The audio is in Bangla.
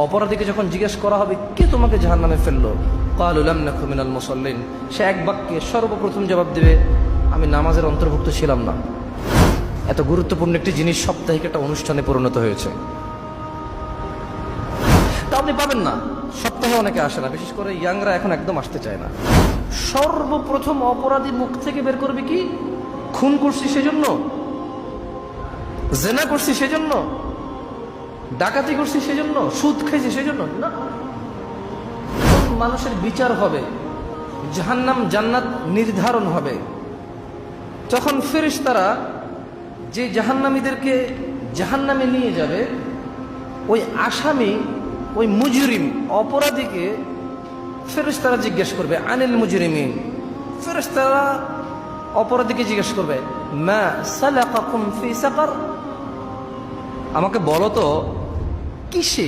অপরাধীকে যখন জিজ্ঞেস করা হবে কে তোমাকে জাহান্নামে ফেললো, ক্বালু লাম নাকু মিনাল মুসাল্লিন, সে এক বাক্যে সর্বপ্রথম জবাব দেবে আমি নামাজের অন্তর্ভুক্ত ছিলাম না। এত গুরুত্বপূর্ণ একটি জিনিস সাপ্তাহিক একটা অনুষ্ঠানে পরিণত হয়েছে। তা আপনি পাবেন না, সপ্তাহে অনেকে আসে না, বিশেষ করে ইয়াংরা এখন একদম আসতে চায় না। সর্বপ্রথম অপরাধী মুখ থেকে বের করবে কি, খুন করছি সেজন্য, জেনা করছি সেজন্য, ডাকাতি করছি সেজন্য, সুদ খাইছি সেজন্য না। মানুষের বিচার হবে, জাহান্নাম জান্নাত নির্ধারণ হবে, তখন ফেরেশতারা যে জাহান্নামীদেরকে জাহান্নামে নিয়ে যাবে, ওই আসামি, ওই মুজরিম অপরাধীকে ফেরেশতারা জিজ্ঞেস করবে আনিল মুজরিমিন, ফেরেশতারা অপরাধীকে জিজ্ঞেস করবে মা সালাকাকুম ফি সাকার, আমাকে বলো তো কিসে